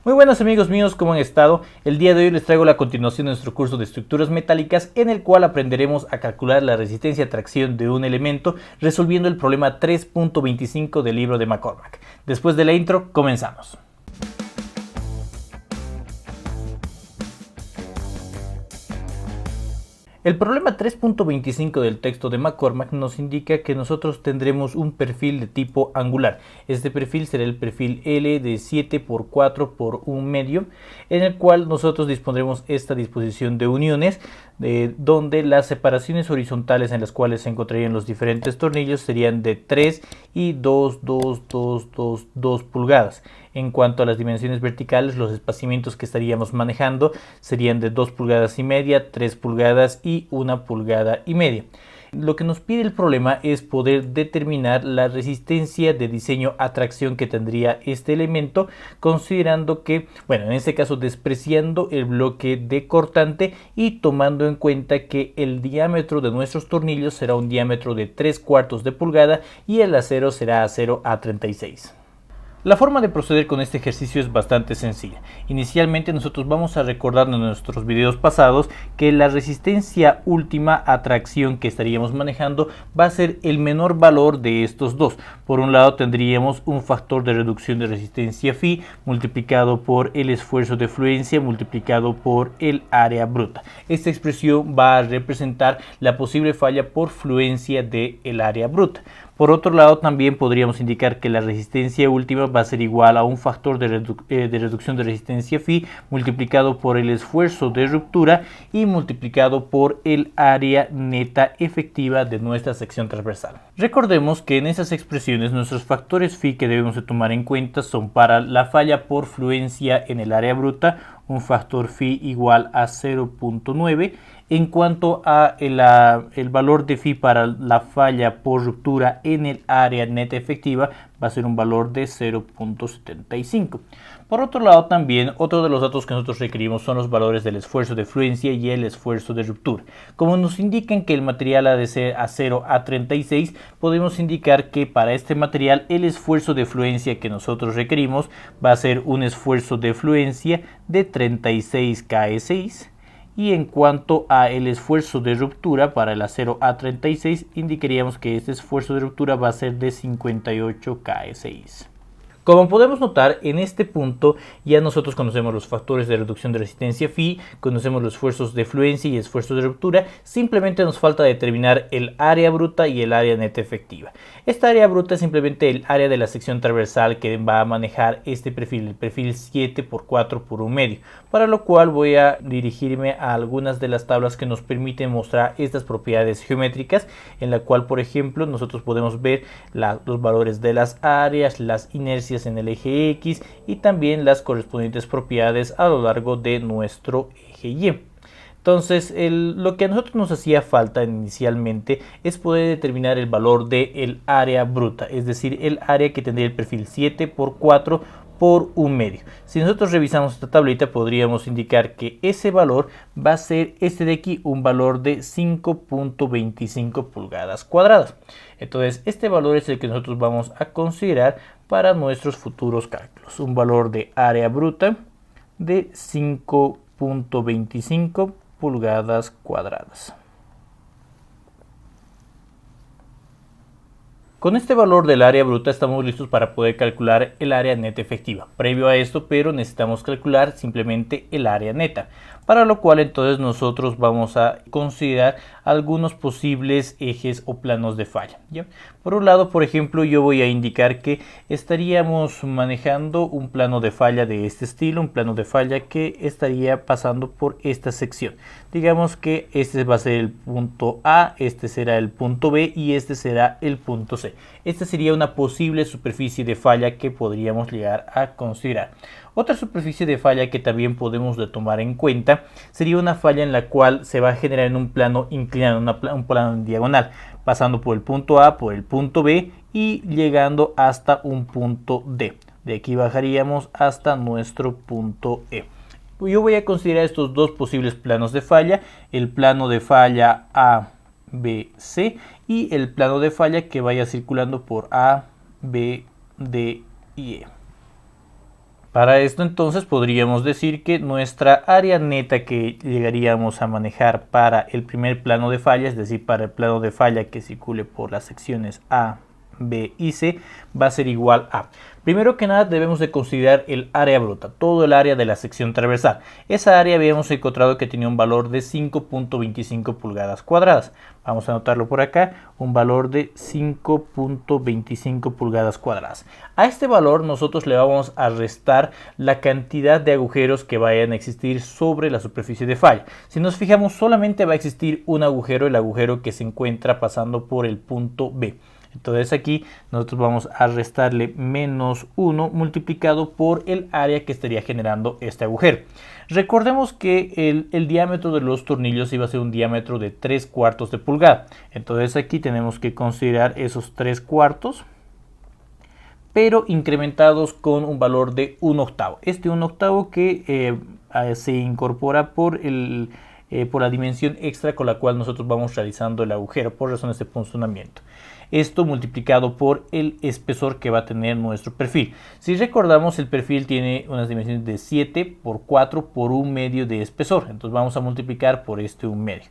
Muy buenas amigos míos, ¿cómo han estado? El día de hoy les traigo la continuación de nuestro curso de estructuras metálicas en el cual aprenderemos a calcular la resistencia a tracción de un elemento resolviendo el problema 3.25 del libro de McCormack. Después de la intro, comenzamos. El problema 3.25 del texto de McCormack nos indica que nosotros tendremos un perfil de tipo angular. Este perfil será el perfil L de 7 por 4 por 1 medio, en el cual nosotros dispondremos esta disposición de uniones, donde las separaciones horizontales en las cuales se encontrarían los diferentes tornillos serían de 3 y 2 pulgadas. En cuanto a las dimensiones verticales, los espaciamientos que estaríamos manejando serían de 2 pulgadas y media, 3 pulgadas y 1 pulgada y media. Lo que nos pide el problema es poder determinar la resistencia de diseño a tracción que tendría este elemento, considerando que, bueno, en este caso despreciando el bloque de cortante y tomando en cuenta que el diámetro de nuestros tornillos será un diámetro de 3/4 de pulgada y el acero será acero A36. La forma de proceder con este ejercicio es bastante sencilla. Inicialmente nosotros vamos a recordar en nuestros videos pasados que la resistencia última a tracción que estaríamos manejando va a ser el menor valor de estos dos. Por un lado tendríamos un factor de reducción de resistencia phi multiplicado por el esfuerzo de fluencia multiplicado por el área bruta. Esta expresión va a representar la posible falla por fluencia del área bruta. Por otro lado, también podríamos indicar que la resistencia última va a ser igual a un factor de reducción de resistencia phi multiplicado por el esfuerzo de ruptura y multiplicado por el área neta efectiva de nuestra sección transversal. Recordemos que en esas expresiones nuestros factores phi que debemos de tomar en cuenta son para la falla por fluencia en el área bruta, un factor phi igual a 0.9. En cuanto a el valor de phi para la falla por ruptura en el área neta efectiva, va a ser un valor de 0.75. Por otro lado, también otro de los datos que nosotros requerimos son los valores del esfuerzo de fluencia y el esfuerzo de ruptura. Como nos indican que el material ha de ser acero A36, podemos indicar que para este material el esfuerzo de fluencia que nosotros requerimos va a ser un esfuerzo de fluencia de 36 kS6. Y en cuanto a el esfuerzo de ruptura para el acero A36, indicaríamos que este esfuerzo de ruptura va a ser de 58 kS6. Como podemos notar, en este punto ya nosotros conocemos los factores de reducción de resistencia phi, conocemos los esfuerzos de fluencia y esfuerzos de ruptura, simplemente nos falta determinar el área bruta y el área neta efectiva. Esta área bruta es simplemente el área de la sección transversal que va a manejar este perfil, el perfil 7 por 4 por 1 medio, para lo cual voy a dirigirme a algunas de las tablas que nos permiten mostrar estas propiedades geométricas, en la cual, por ejemplo, nosotros podemos ver los valores de las áreas, las inercias en el eje X y también las correspondientes propiedades a lo largo de nuestro eje Y. Entonces, lo que a nosotros nos hacía falta inicialmente es poder determinar el valor del área bruta, es decir, el área que tendría el perfil 7 por 4 por 1 medio. Si nosotros revisamos esta tablita, podríamos indicar que ese valor va a ser este de aquí, un valor de 5.25 pulgadas cuadradas. Entonces, este valor es el que nosotros vamos a considerar para nuestros futuros cálculos. Un valor de área bruta de 5.25 pulgadas cuadradas. Con este valor del área bruta estamos listos para poder calcular el área neta efectiva. Previo a esto, pero necesitamos calcular simplemente el área neta, para lo cual entonces nosotros vamos a considerar algunos posibles ejes o planos de falla, ¿ya? Por un lado, por ejemplo, yo voy a indicar que estaríamos manejando un plano de falla de este estilo, un plano de falla que estaría pasando por esta sección. Digamos que este va a ser el punto A, este será el punto B y este será el punto C. Esta sería una posible superficie de falla que podríamos llegar a considerar. Otra superficie de falla que también podemos tomar en cuenta sería una falla en la cual se va a generar en un plano inclinado, un plano en diagonal, pasando por el punto A, por el punto B y llegando hasta un punto D. De aquí bajaríamos hasta nuestro punto E. Yo voy a considerar estos dos posibles planos de falla, el plano de falla A, B, C y el plano de falla que vaya circulando por A, B, D y E. Para esto entonces podríamos decir que nuestra área neta que llegaríamos a manejar para el primer plano de falla, es decir, para el plano de falla que circule por las secciones A, B y C, va a ser igual a. Primero que nada debemos de considerar el área bruta, todo el área de la sección transversal. Esa área habíamos encontrado que tenía un valor de 5.25 pulgadas cuadradas. Vamos a anotarlo por acá, un valor de 5.25 pulgadas cuadradas. A este valor nosotros le vamos a restar la cantidad de agujeros que vayan a existir sobre la superficie de falla. Si nos fijamos, solamente va a existir un agujero, el agujero que se encuentra pasando por el punto B. Entonces aquí nosotros vamos a restarle menos 1 multiplicado por el área que estaría generando este agujero. Recordemos que el diámetro de los tornillos iba a ser un diámetro de 3/4 de pulgada. Entonces aquí tenemos que considerar esos 3/4, pero incrementados con un valor de 1/8. Este 1/8 que se incorpora por la dimensión extra con la cual nosotros vamos realizando el agujero por razones de funcionamiento. Esto multiplicado por el espesor que va a tener nuestro perfil. Si recordamos, el perfil tiene unas dimensiones de 7 por 4 por 1/2 de espesor. Entonces vamos a multiplicar por este 1/2.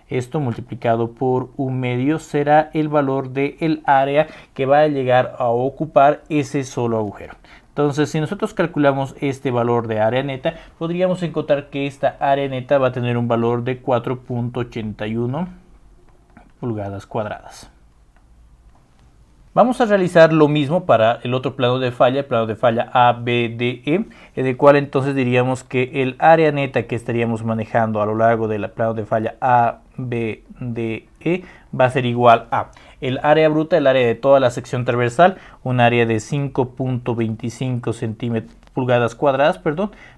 Esto multiplicado por 1/2 será el valor del área que va a llegar a ocupar ese solo agujero. Entonces, si nosotros calculamos este valor de área neta, podríamos encontrar que esta área neta va a tener un valor de 4.81 pulgadas cuadradas. Vamos a realizar lo mismo para el otro plano de falla, el plano de falla ABDE, en el cual entonces diríamos que el área neta que estaríamos manejando a lo largo del plano de falla ABDE va a ser igual a el área bruta, el área de toda la sección transversal, un área de 5.25 pulgadas cuadradas,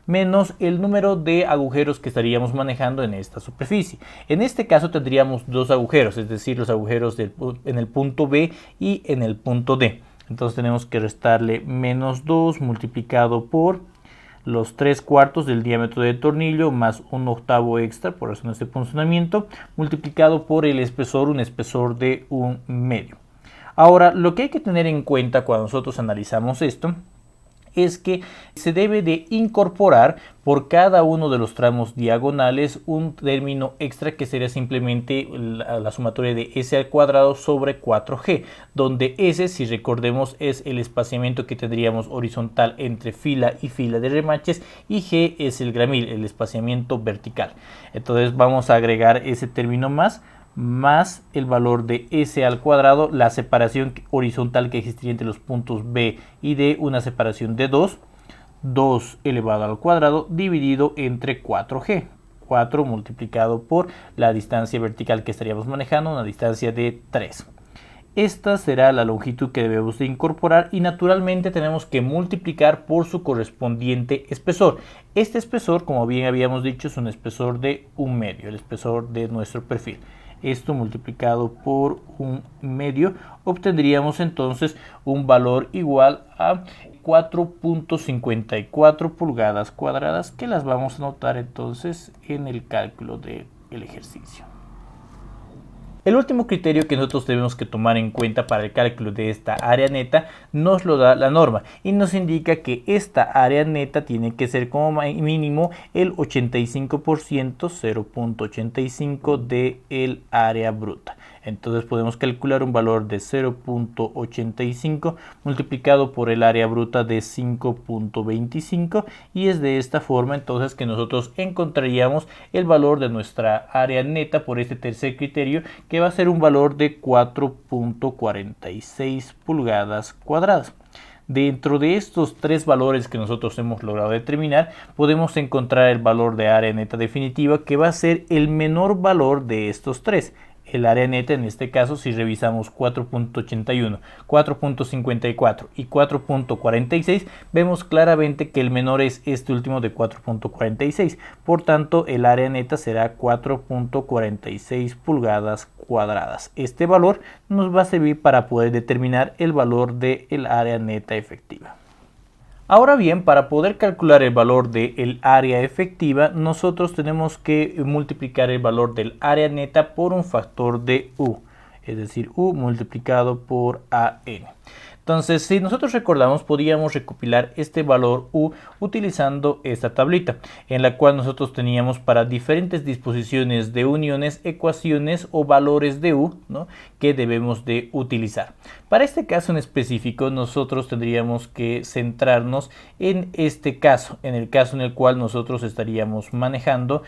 menos el número de agujeros que estaríamos manejando en esta superficie. En este caso tendríamos dos agujeros, es decir, los agujeros en el punto B y en el punto D. Entonces tenemos que restarle menos 2 multiplicado por los 3/4 del diámetro del tornillo más 1/8 extra por razones de funcionamiento, multiplicado por el espesor, un espesor de 1/2. Ahora, lo que hay que tener en cuenta cuando nosotros analizamos esto es que se debe de incorporar por cada uno de los tramos diagonales un término extra que sería simplemente la sumatoria de S al cuadrado sobre 4G, donde S, si recordemos, es el espaciamiento que tendríamos horizontal entre fila y fila de remaches y G es el gramil, el espaciamiento vertical. Entonces vamos a agregar ese término más el valor de S al cuadrado, la separación horizontal que existiría entre los puntos B y D, una separación de 2 elevado al cuadrado dividido entre 4G, 4 multiplicado por la distancia vertical que estaríamos manejando, una distancia de 3. Esta será la longitud que debemos de incorporar y naturalmente tenemos que multiplicar por su correspondiente espesor. Este espesor, como bien habíamos dicho, es un espesor de 1/2, el espesor de nuestro perfil. Esto multiplicado por 1/2 obtendríamos entonces un valor igual a 4.54 pulgadas cuadradas, que las vamos a anotar entonces en el cálculo del ejercicio. El último criterio que nosotros tenemos que tomar en cuenta para el cálculo de esta área neta nos lo da la norma y nos indica que esta área neta tiene que ser como mínimo el 85%, 0.85 del área bruta. Entonces podemos calcular un valor de 0.85 multiplicado por el área bruta de 5.25 y es de esta forma entonces que nosotros encontraríamos el valor de nuestra área neta por este tercer criterio, que va a ser un valor de 4.46 pulgadas cuadradas. Dentro de estos tres valores que nosotros hemos logrado determinar, podemos encontrar el valor de área neta definitiva, que va a ser el menor valor de estos tres. El área neta, en este caso, si revisamos 4.81, 4.54 y 4.46, vemos claramente que el menor es este último de 4.46. Por tanto, el área neta será 4.46 pulgadas cuadradas. Este valor nos va a servir para poder determinar el valor del área neta efectiva. Ahora bien, para poder calcular el valor del área efectiva, nosotros tenemos que multiplicar el valor del área neta por un factor de U, es decir, U multiplicado por AN. Entonces, si nosotros recordamos, podíamos recopilar este valor U utilizando esta tablita, en la cual nosotros teníamos para diferentes disposiciones de uniones, ecuaciones o valores de U, ¿no?, que debemos de utilizar. Para este caso en específico, nosotros tendríamos que centrarnos en este caso, en el caso en el cual nosotros estaríamos manejando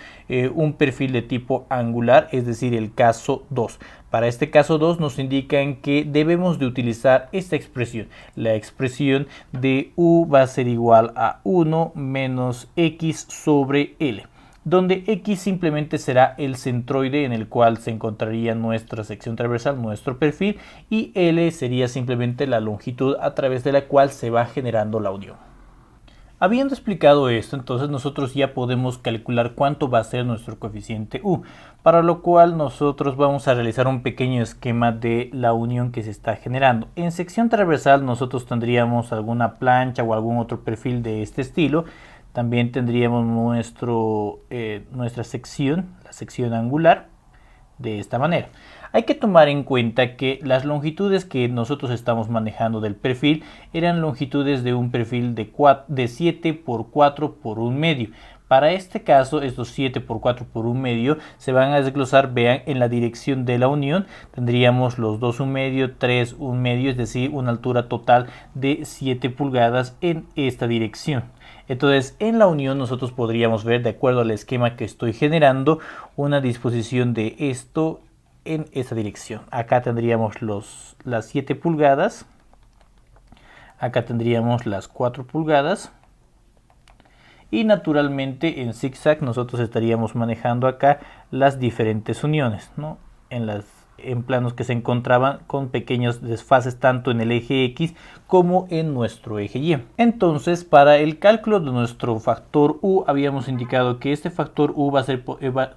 un perfil de tipo angular, es decir, el caso 2. Para este caso 2 nos indican que debemos de utilizar esta expresión. La expresión de U va a ser igual a 1 menos X sobre L, donde X simplemente será el centroide en el cual se encontraría nuestra sección transversal, nuestro perfil, y L sería simplemente la longitud a través de la cual se va generando la unión. Habiendo explicado esto, entonces nosotros ya podemos calcular cuánto va a ser nuestro coeficiente U, para lo cual nosotros vamos a realizar un pequeño esquema de la unión que se está generando. En sección transversal nosotros tendríamos alguna plancha o algún otro perfil de este estilo. También tendríamos nuestra sección, la sección angular, de esta manera. Hay que tomar en cuenta que las longitudes que nosotros estamos manejando del perfil eran longitudes de un perfil de 7 por 4 por 1 medio. Para este caso, estos 7 por 4 por 1 medio se van a desglosar, vean, en la dirección de la unión. Tendríamos los 2 1 medio, 3 1 medio, es decir, una altura total de 7 pulgadas en esta dirección. Entonces, en la unión nosotros podríamos ver, de acuerdo al esquema que estoy generando, una disposición de esto en esa dirección. Acá tendríamos las 7 pulgadas, acá tendríamos las 4 pulgadas, y naturalmente en zigzag nosotros estaríamos manejando acá las diferentes uniones, ¿no?, en planos que se encontraban con pequeños desfases tanto en el eje X como en nuestro eje Y. Entonces, para el cálculo de nuestro factor U, habíamos indicado que este factor U va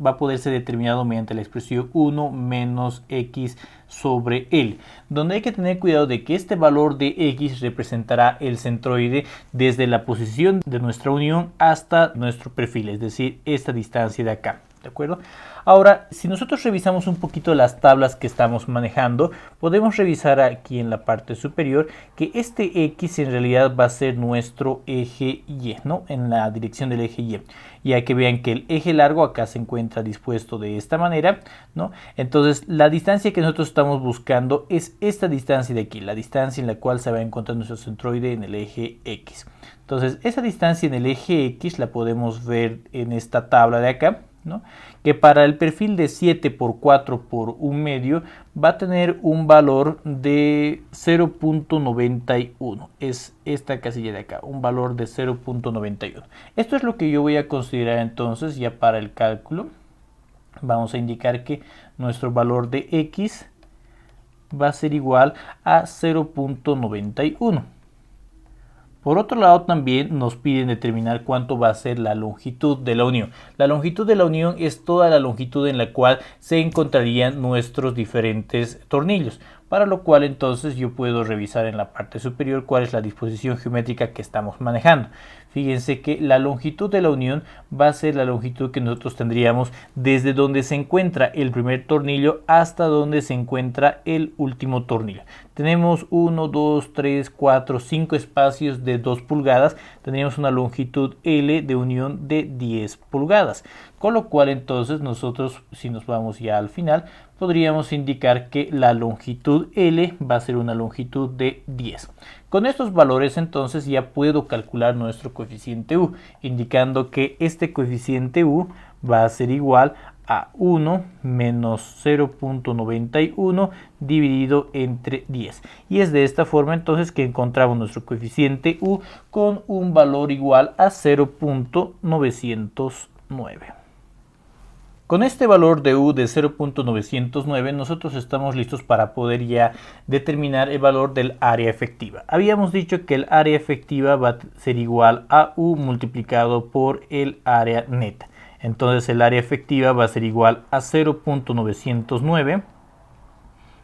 a poder ser determinado mediante la expresión 1 menos X sobre L, donde hay que tener cuidado de que este valor de X representará el centroide desde la posición de nuestra unión hasta nuestro perfil, es decir, esta distancia de acá. ¿De acuerdo? Ahora, si nosotros revisamos un poquito las tablas que estamos manejando, podemos revisar aquí en la parte superior que este X en realidad va a ser nuestro eje Y, ¿no?, en la dirección del eje Y. Ya que vean que el eje largo acá se encuentra dispuesto de esta manera, ¿no? Entonces, la distancia que nosotros estamos buscando es esta distancia de aquí, la distancia en la cual se va a encontrar nuestro centroide en el eje X. Entonces, esa distancia en el eje X la podemos ver en esta tabla de acá, ¿no?, que para el perfil de 7 por 4 por 1 medio va a tener un valor de 0.91. Es esta casilla de acá, un valor de 0.91. Esto es lo que yo voy a considerar entonces ya para el cálculo. Vamos a indicar que nuestro valor de X va a ser igual a 0.91. Por otro lado, también nos piden determinar cuánto va a ser la longitud de la unión. La longitud de la unión es toda la longitud en la cual se encontrarían nuestros diferentes tornillos, para lo cual entonces yo puedo revisar en la parte superior cuál es la disposición geométrica que estamos manejando. Fíjense que la longitud de la unión va a ser la longitud que nosotros tendríamos desde donde se encuentra el primer tornillo hasta donde se encuentra el último tornillo. Tenemos 1, 2, 3, 4, 5 espacios de 2 pulgadas. Tendríamos una longitud L de unión de 10 pulgadas. Con lo cual entonces nosotros, si nos vamos ya al final, podríamos indicar que la longitud L va a ser una longitud de 10. Con estos valores entonces ya puedo calcular nuestro coeficiente U, indicando que este coeficiente U va a ser igual a 1 menos 0.91 dividido entre 10. Y es de esta forma entonces que encontramos nuestro coeficiente U con un valor igual a 0.909. Con este valor de U de 0.909 nosotros estamos listos para poder ya determinar el valor del área efectiva. Habíamos dicho que el área efectiva va a ser igual a U multiplicado por el área neta. Entonces el área efectiva va a ser igual a 0.909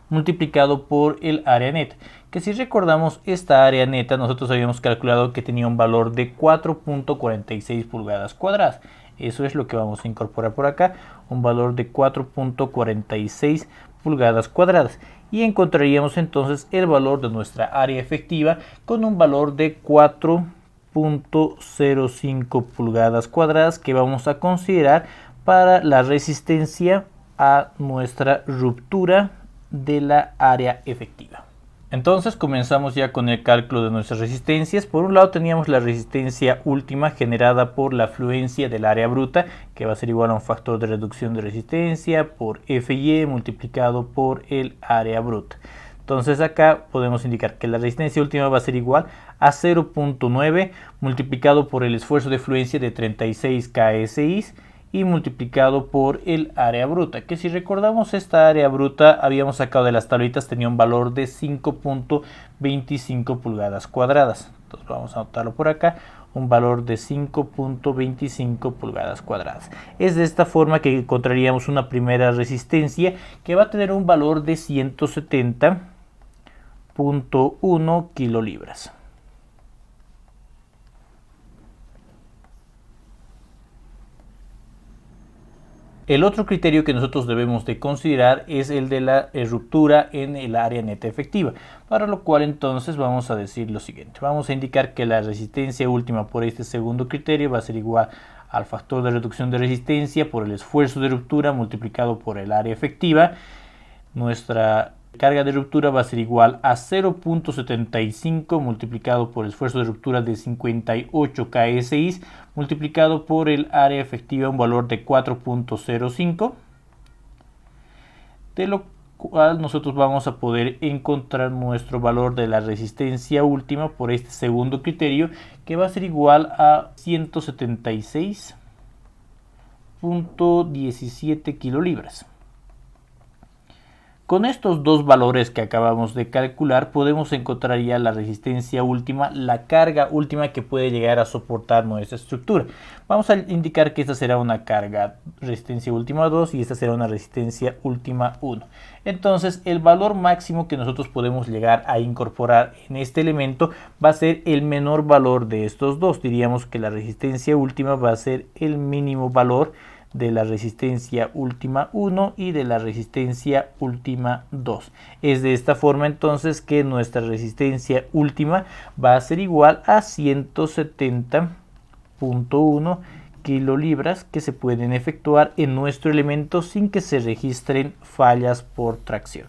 multiplicado por el área neta. Que si recordamos, esta área neta nosotros habíamos calculado que tenía un valor de 4.46 pulgadas cuadradas. Eso es lo que vamos a incorporar por acá, un valor de 4.46 pulgadas cuadradas. y encontraríamos entonces el valor de nuestra área efectiva con un valor de 4.05 pulgadas cuadradas que vamos a considerar para la resistencia a nuestra ruptura de la área efectiva. Entonces comenzamos ya con el cálculo de nuestras resistencias. Por un lado teníamos la resistencia última generada por la afluencia del área bruta, que va a ser igual a un factor de reducción de resistencia por Fy multiplicado por el área bruta. Entonces acá podemos indicar que la resistencia última va a ser igual a 0.9 multiplicado por el esfuerzo de fluencia de 36 kSI y multiplicado por el área bruta, que si recordamos esta área bruta habíamos sacado de las tablitas, tenía un valor de 5.25 pulgadas cuadradas. Entonces vamos a anotarlo por acá, un valor de 5.25 pulgadas cuadradas. Es de esta forma que encontraríamos una primera resistencia que va a tener un valor de 170.1 kilolibras. El otro criterio que nosotros debemos de considerar es el de la ruptura en el área neta efectiva, para lo cual entonces vamos a decir lo siguiente. Vamos a indicar que la resistencia última por este segundo criterio va a ser igual al factor de reducción de resistencia por el esfuerzo de ruptura multiplicado por el área efectiva. Nuestra carga de ruptura va a ser igual a 0.75 multiplicado por el esfuerzo de ruptura de 58 kSI multiplicado por el área efectiva, un valor de 4.05, de lo cual nosotros vamos a poder encontrar nuestro valor de la resistencia última por este segundo criterio, que va a ser igual a 176.17 kilolibras. Con estos dos valores que acabamos de calcular podemos encontrar ya la resistencia última, la carga última que puede llegar a soportar nuestra estructura. Vamos a indicar que esta será una carga resistencia última 2 y esta será una resistencia última 1. Entonces el valor máximo que nosotros podemos llegar a incorporar en este elemento va a ser el menor valor de estos dos. Diríamos que la resistencia última va a ser el mínimo valor de la resistencia última 1 y de la resistencia última 2. Es de esta forma entonces que nuestra resistencia última va a ser igual a 170.1 kilolibras que se pueden efectuar en nuestro elemento sin que se registren fallas por tracción.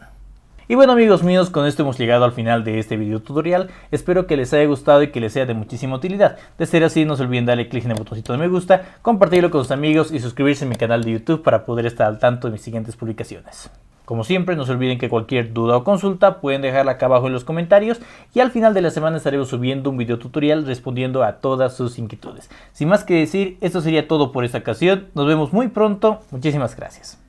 Y bueno, amigos míos, con esto hemos llegado al final de este video tutorial. Espero que les haya gustado y que les sea de muchísima utilidad. De ser así, no se olviden darle clic en el botoncito de me gusta, compartirlo con sus amigos y suscribirse a mi canal de YouTube para poder estar al tanto de mis siguientes publicaciones. Como siempre, no se olviden que cualquier duda o consulta pueden dejarla acá abajo en los comentarios y al final de la semana estaremos subiendo un video tutorial respondiendo a todas sus inquietudes. Sin más que decir, esto sería todo por esta ocasión. Nos vemos muy pronto. Muchísimas gracias.